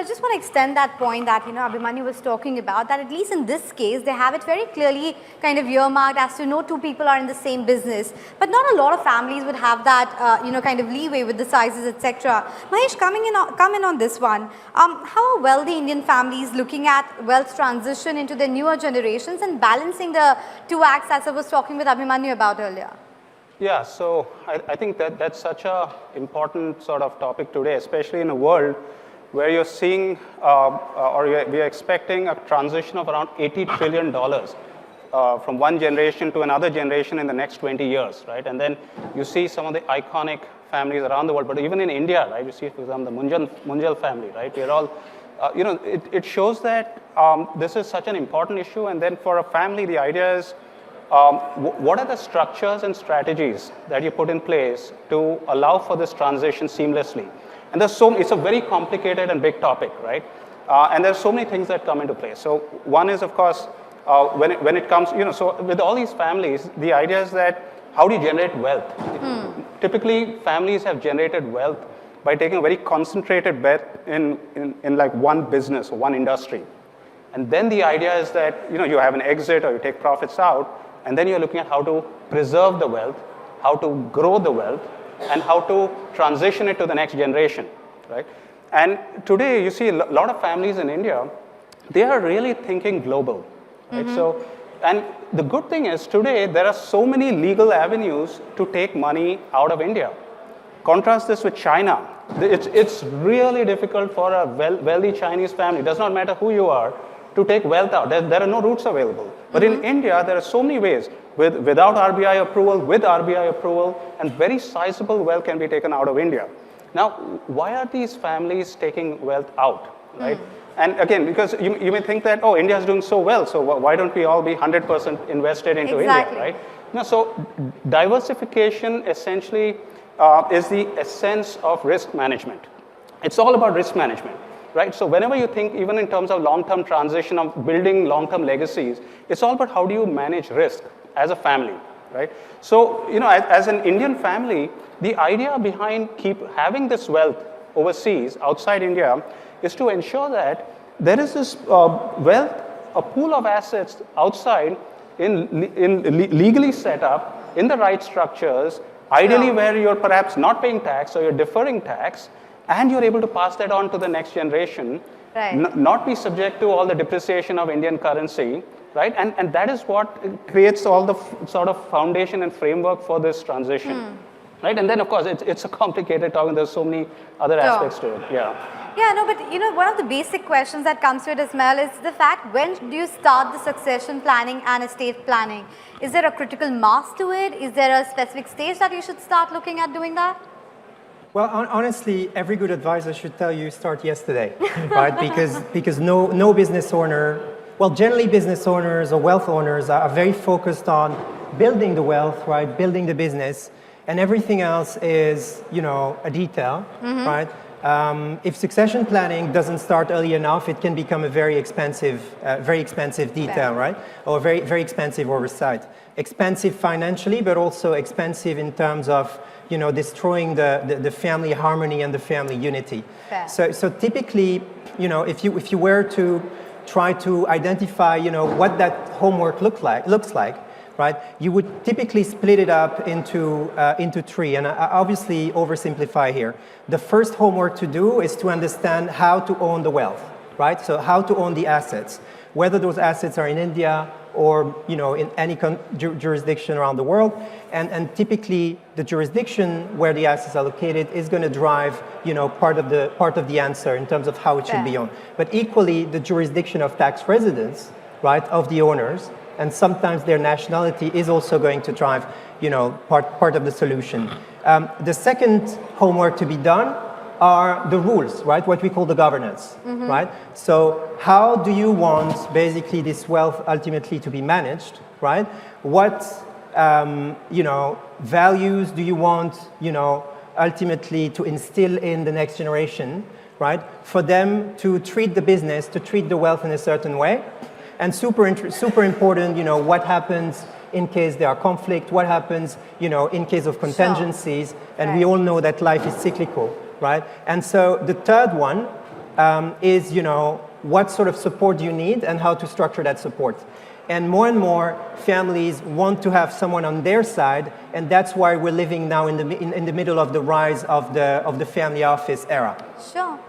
I just want to extend that point that, Abhimanyu was talking about, that at least in this case, they have it very clearly kind of earmarked as to two people are in the same business. But not a lot of families would have that, kind of leeway with the sizes, etc. Mahesh, come in on this one. How are wealthy Indian families looking at wealth transition into the newer generations and balancing the two acts as I was talking with Abhimanyu about earlier? Yeah, so I think that's such an important sort of topic today, especially in a world where you're seeing or we are expecting a transition of around $80 trillion from one generation to another generation in the next 20 years, right? And then you see some of the iconic families around the world, but even in India, right? You see, for example, the Munjal family, right? We're all, it shows that this is such an important issue. And then for a family, the idea is, what are the structures and strategies that you put in place to allow for this transition seamlessly? And it's a very complicated and big topic, right? And there's so many things that come into play. So one is, of course, when it comes, so with all these families, the idea is that how do you generate wealth? Typically, families have generated wealth by taking a very concentrated bet in like one business or one industry. And then the idea is that, you have an exit or you take profits out, and then you're looking at how to preserve the wealth, how to grow the wealth, and how to transition it to the next generation, right? And today, you see a lot of families in India, they are really thinking global, right? So, and the good thing is today, there are so many legal avenues to take money out of India. Contrast this with China. It's really difficult for a wealthy Chinese family, it does not matter who you are, to take wealth out. There are no routes available. But in India, there are so many ways, without RBI approval, with RBI approval, and very sizable wealth can be taken out of India. Now, why are these families taking wealth out, right? And again, because you may think that, oh, India is doing so well, so why don't we all be 100% invested into India, right? No, so diversification essentially is the essence of risk management. It's all about risk management. Right? So whenever you think, even in terms of long-term transition, of building long-term legacies, it's all about how do you manage risk as a family, right? So, as an Indian family, the idea behind having this wealth overseas, outside India, is to ensure that there is this wealth, a pool of assets outside, legally set up, in the right structures, ideally where you're perhaps not paying tax or you're deferring tax, and you're able to pass that on to the next generation, not be subject to all the depreciation of Indian currency, right? And that is what creates all the sort of foundation and framework for this transition, right? And then, of course, it's a complicated talk, and there's so many other aspects to it, Yeah, no, but one of the basic questions that comes to it, Ismail, is the fact, when do you start the succession planning and estate planning? Is there a critical mass to it? Is there a specific stage that you should start looking at doing that? Well, honestly, every good advisor should tell you start yesterday, right? Because no business owner, well, generally business owners or wealth owners are very focused on building the wealth, right? Building the business, and everything else is, a detail, right? If succession planning doesn't start early enough, it can become a very expensive detail, right? Or very, very expensive oversight. Expensive financially, but also expensive in terms of destroying the family harmony and the family unity. So typically, if you were to try to identify, what that homework looks like, right? You would typically split it up into three, and I obviously oversimplify here. The first homework to do is to understand how to own the wealth, right? So how to own the assets, whether those assets are in India or in any jurisdiction around the world, and typically the jurisdiction where the assets are located is going to drive part of the answer in terms of how it should be owned. But equally, the jurisdiction of tax residence, right, of the owners, and sometimes their nationality is also going to drive part of the solution. The second homework to be done are the rules, right? What we call the governance, right? So how do you want basically this wealth ultimately to be managed, right? What values do you want ultimately to instill in the next generation, right? For them to treat the business, to treat the wealth in a certain way, and super important, what happens in case there are conflict, what happens, in case of contingencies, and we all know that life is cyclical. Right? And so the third one is, what sort of support do you need and how to structure that support. And more families want to have someone on their side, and that's why we're living now in the middle of the rise of the family office era. Sure.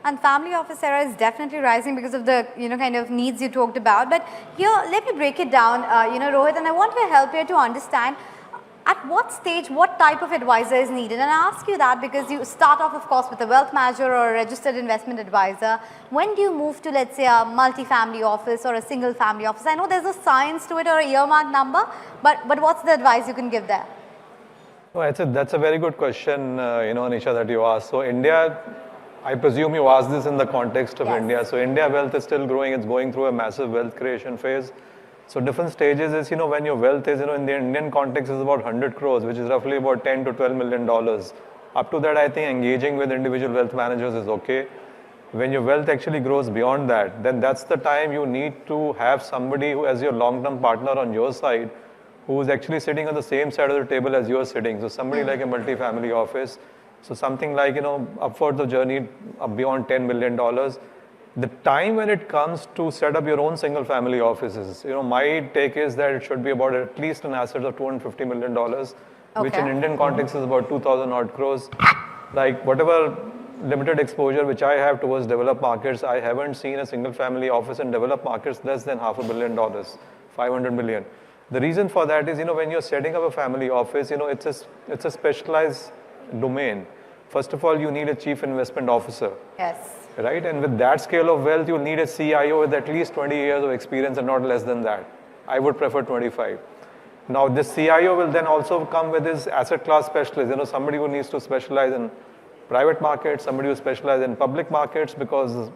And family office era is definitely rising because of the kind of needs you talked about. But here, let me break it down, Rohit, and I want your help here to understand at what stage, what type of advisor is needed. And I ask you that because you start off, of course, with a wealth manager or a registered investment advisor. When do you move to, let's say, a multi-family office or a single family office? I know there's a science to it or a earmark number, but what's the advice you can give there? Well, that's a very good question, Anisha, that you asked. So India, I presume you asked this in the context of India. So India wealth is still growing. It's going through a massive wealth creation phase. So different stages is, when your wealth is, in the Indian context is about 100 crores, which is roughly about $10 to $12 million. Up to that, I think engaging with individual wealth managers is okay. When your wealth actually grows beyond that, then that's the time you need to have somebody who, as your long-term partner on your side, who is actually sitting on the same side of the table as you're sitting. So somebody like a multi-family office. So something like, upwards of journey beyond $10 million. The time when it comes to set up your own single family offices, my take is that it should be about at least an asset of $250 million, which in Indian context is about 2,000 odd crores. Like whatever limited exposure which I have towards developed markets, I haven't seen a single family office in developed markets less than $500 million, 500 million. The reason for that is, when you're setting up a family office, it's a specialized domain. First of all, you need a chief investment officer. Yes. Right? And with that scale of wealth, you'll need a CIO with at least 20 years of experience and not less than that. I would prefer 25. Now, this CIO will then also come with his asset class specialist, somebody who needs to specialize in private markets, somebody who specializes in public markets because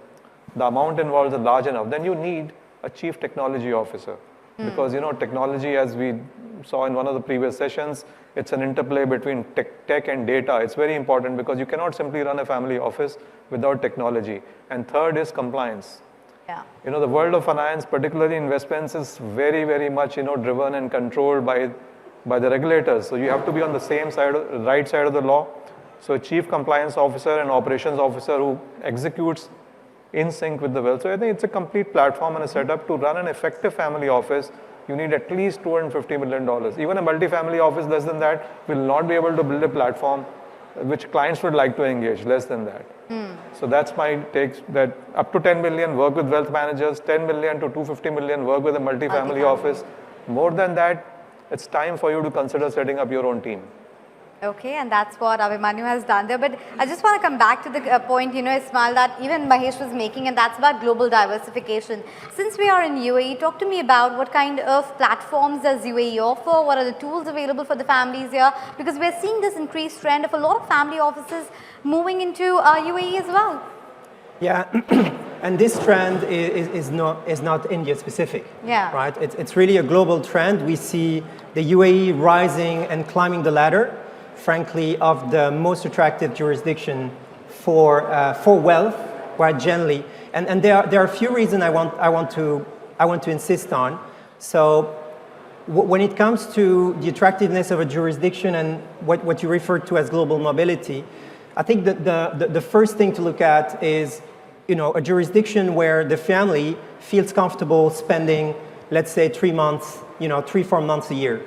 the amount involved is large enough. Then you need a chief technology officer. Because, technology, as we saw in one of the previous sessions, it's an interplay between tech and data. It's very important because you cannot simply run a family office without technology. And third is compliance. Yeah. The world of finance, particularly investments, is very, very much, driven and controlled by the regulators. So you have to be on the same side, right side of the law. So a chief compliance officer and operations officer who executes in sync with the wealth. So I think it's a complete platform and a setup to run an effective family office. You need at least $250 million. Even a multi-family office less than that will not be able to build a platform which clients would like to engage, less than that. So that's my take, that up to 10 million work with wealth managers, 10 million to 250 million work with a multi-family office. More than that, it's time for you to consider setting up your own team. Okay, and that's what Abhimanyu has done there. But I just want to come back to the point, Ismail, that even Mahesh was making, and that's about global diversification. Since we are in UAE, talk to me about what kind of platforms does UAE offer? What are the tools available for the families here? Because we're seeing this increased trend of a lot of family offices moving into UAE as well. Yeah, and this trend is not India specific. Yeah. Right? It's really a global trend. We see the UAE rising and climbing the ladder, frankly, of the most attractive jurisdiction for wealth, right, generally. And there are a few reasons I want to insist on. So when it comes to the attractiveness of a jurisdiction and what you refer to as global mobility, I think that the first thing to look at is, a jurisdiction where the family feels comfortable spending, let's say, 3 months, 3-4 months a year.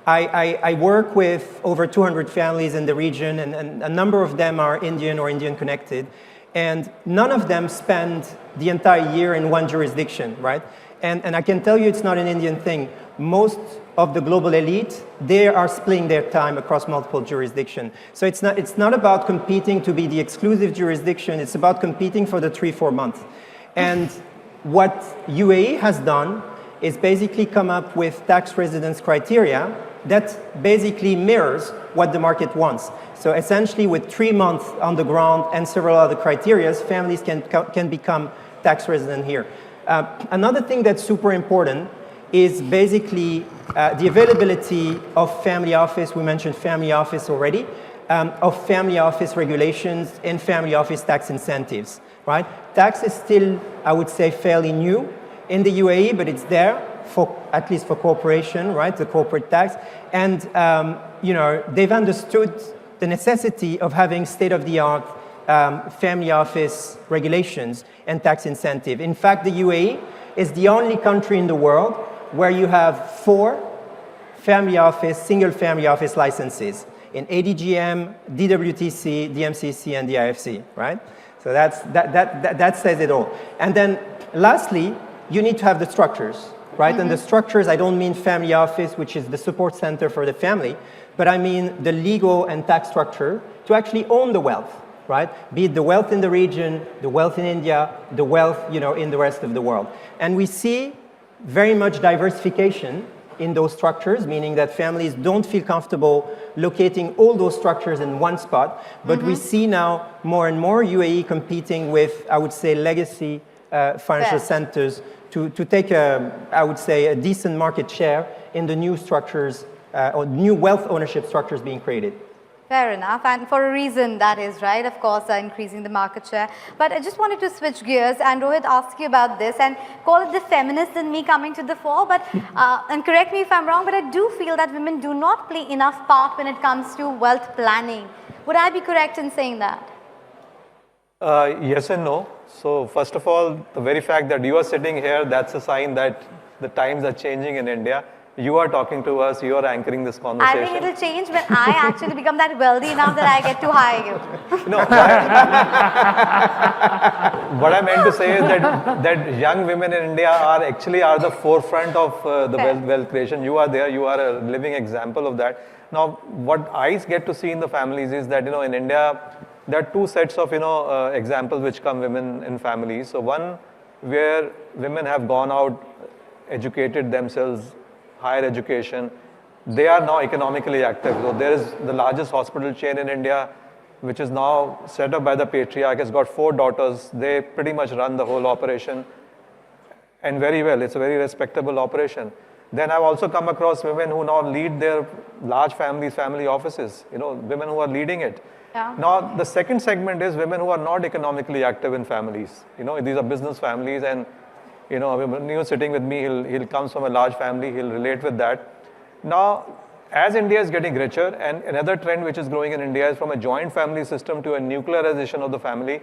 I work with over 200 families in the region, and a number of them are Indian or Indian connected, and none of them spend the entire year in one jurisdiction, right? And I can tell you it's not an Indian thing. Most of the global elite, they are splitting their time across multiple jurisdictions. So it's not about competing to be the exclusive jurisdiction, it's about competing for the 3-4 months. And what UAE has done is basically come up with tax residence criteria that basically mirrors what the market wants. So essentially with 3 months on the ground and several other criteria, families can become tax resident here. Another thing that's super important is basically the availability of family office. We mentioned family office already, of family office regulations and family office tax incentives, right? Tax is still, I would say, fairly new in the UAE, but it's there, at least for corporation, right? The corporate tax. And, they've understood the necessity of having state-of-the-art family office regulations and tax incentive. In fact, the UAE is the only country in the world where you have 4 single family office licenses in ADGM, DWTC, DMCC, and the IFC, right? So that says it all. And then lastly, you need to have the structures, right? And the structures, I don't mean family office, which is the support center for the family, but I mean the legal and tax structure to actually own the wealth, right? Be it the wealth in the region, the wealth in India, the wealth, in the rest of the world. And we see very much diversification in those structures, meaning that families don't feel comfortable locating all those structures in one spot. But we see now more and more UAE competing with, I would say, legacy financial centers to take, I would say, a decent market share in the new structures or new wealth ownership structures being created. Fair enough, and for a reason that is, right? Of course, increasing the market share. But I just wanted to switch gears and Rohit ask you about this and call it the feminist in me coming to the fore. But and correct me if I'm wrong, but I do feel that women do not play enough part when it comes to wealth planning. Would I be correct in saying that? Yes and no. So first of all, the very fact that you are sitting here, that's a sign that the times are changing in India. You are talking to us, you are anchoring this conversation. I think it'll change when I actually become that wealthy enough that I get to hire you. No, what I meant to say is that young women in India are the forefront of the wealth creation. You are there, you are a living example of that. Now, what I get to see in the families is that, in India, there are 2 sets of, examples which come women in families. So one, where women have gone out, educated themselves, higher education, they are now economically active. So there is the largest hospital chain in India, which is now set up by the patriarch, has got 4 daughters. They pretty much run the whole operation, and very well. It's a very respectable operation. Then I've also come across women who now lead their large families, family offices, women who are leading it. Yeah. Now, the second segment is women who are not economically active in families. These are business families, and when you're sitting with me, he comes from a large family, he'll relate with that. Now, as India is getting richer, and another trend which is growing in India is from a joint family system to a nuclearization of the family.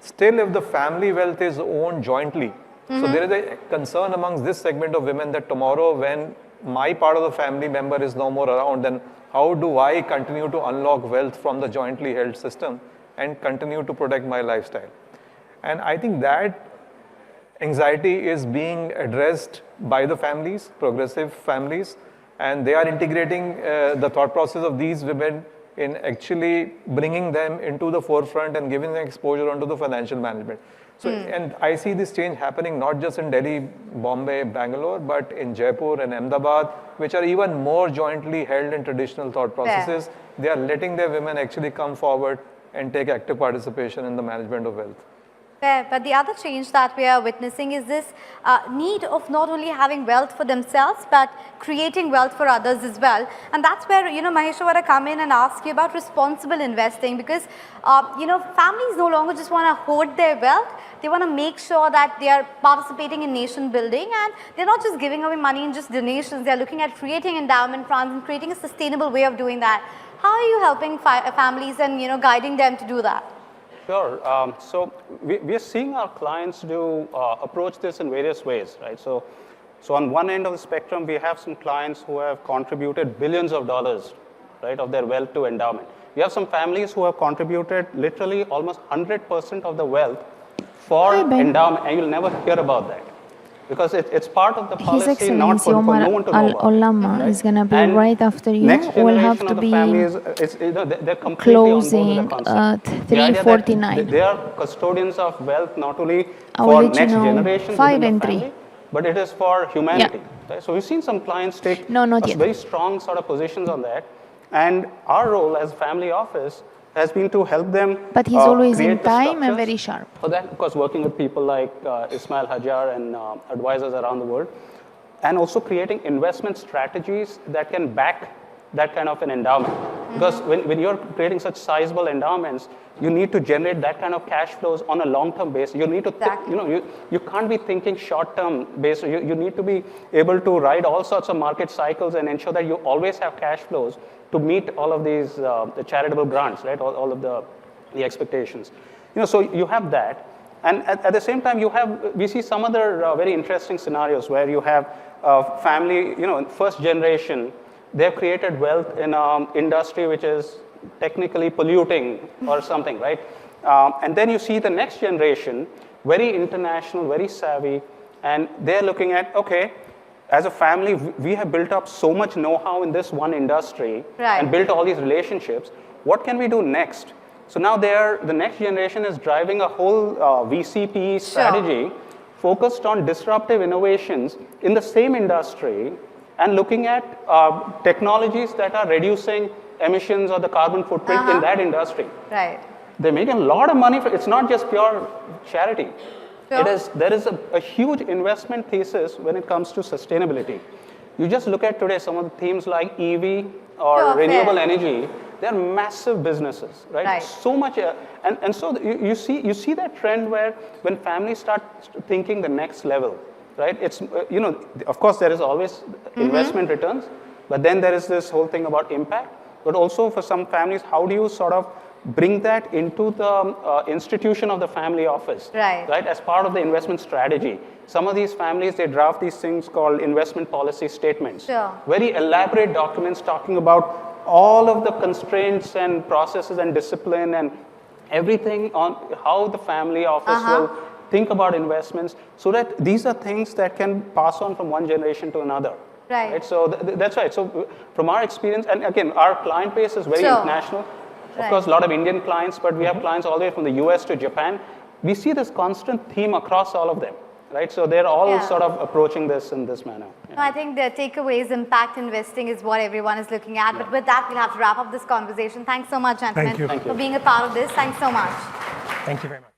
Still, if the family wealth is owned jointly, so there is a concern amongst this segment of women that tomorrow when my part of the family member is no more around, then how do I continue to unlock wealth from the jointly held system and continue to protect my lifestyle? And I think that anxiety is being addressed by the families, progressive families, and they are integrating the thought process of these women in actually bringing them into the forefront and giving them exposure onto the financial management. So, and I see this change happening not just in Delhi, Bombay, Bangalore, but in Jaipur and Ahmedabad, which are even more jointly held in traditional thought processes. They are letting their women actually come forward and take active participation in the management of wealth. Fair, but the other change that we are witnessing is this need of not only having wealth for themselves, but creating wealth for others as well. And that's where, Mahesh, I want to come in and ask you about responsible investing because, families no longer just want to hoard their wealth. They want to make sure that they are participating in nation building and they're not just giving away money in just donations. They're looking at creating endowment funds and creating a sustainable way of doing that. How are you helping families and, guiding them to do that? Sure. So we are seeing our clients approach this in various ways, right? So on one end of the spectrum, we have some clients who have contributed billions of dollars, right, of their wealth to endowment. We have some families who have contributed literally almost 100% of the wealth for endowment, and you'll never hear about that. Because it's part of the policy, His not Excellency for Omar no one to know about. Al-Olama is going to be And right after you. Next We'll have generation to of the be families, they're completely on board closing with the concept. at The idea that 3:49. They are custodians of wealth not only I will for let you next know. generation 5 within and the 3. family, but it is for humanity. Right? So we've seen some clients take No, not yet. very strong sort of positions on that. And our role as family office has been to help them But he's always create in the time and structures. very sharp. For that, of course, working with people like Ismail Hajar and advisors around the world, and also creating investment strategies that can back that kind of an endowment. Because when you're creating such sizable endowments, you need to generate that kind of cash flows on a long-term basis. You need to, you can't be thinking short-term basis. You need to be able to ride all sorts of market cycles and ensure that you always have cash flows to meet all of these the charitable grants, right? All of the the expectations. So you have that. And at the same time, we see some other very interesting scenarios where you have family, first generation, they've created wealth in an industry which is technically polluting or something, right? And then you see the next generation, very international, very savvy, and they're looking at, okay, as a family, we have built up so much know-how in this one industry and built all these relationships. What can we do next? So now the next generation is driving a whole VCP strategy focused on disruptive innovations in the same industry and looking at technologies that are reducing emissions or the carbon footprint in that industry. Right. They're making a lot of money. It's not just pure charity. Sure. There is a huge investment thesis when it comes to sustainability. You just look at today some of the themes like EV or renewable energy. They're massive businesses, right? So much, and so you see that trend where when families start thinking the next level, right? It's of course there is always investment returns, but then there is this whole thing about impact. But also for some families, how do you sort of bring that into the institution of the family office, right? As part of the investment strategy. Some of these families, they draft these things called investment policy statements. Very elaborate documents talking about all of the constraints and processes and discipline and everything on how the family office will think about investments, so that these are things that can pass on from one generation to another. Right. So that's right. So from our experience, and again, our client base is very international. Of course, a lot of Indian clients, but we have clients all the way from the US to Japan. We see this constant theme across all of them. Right, so they're all sort of approaching this in this manner. I think the takeaway is impact investing is what everyone is looking at. But with that, we'll have to wrap up this conversation. Thanks so much, gentlemen, Thank you. for being a part of this. Thanks so much. Thank you very much.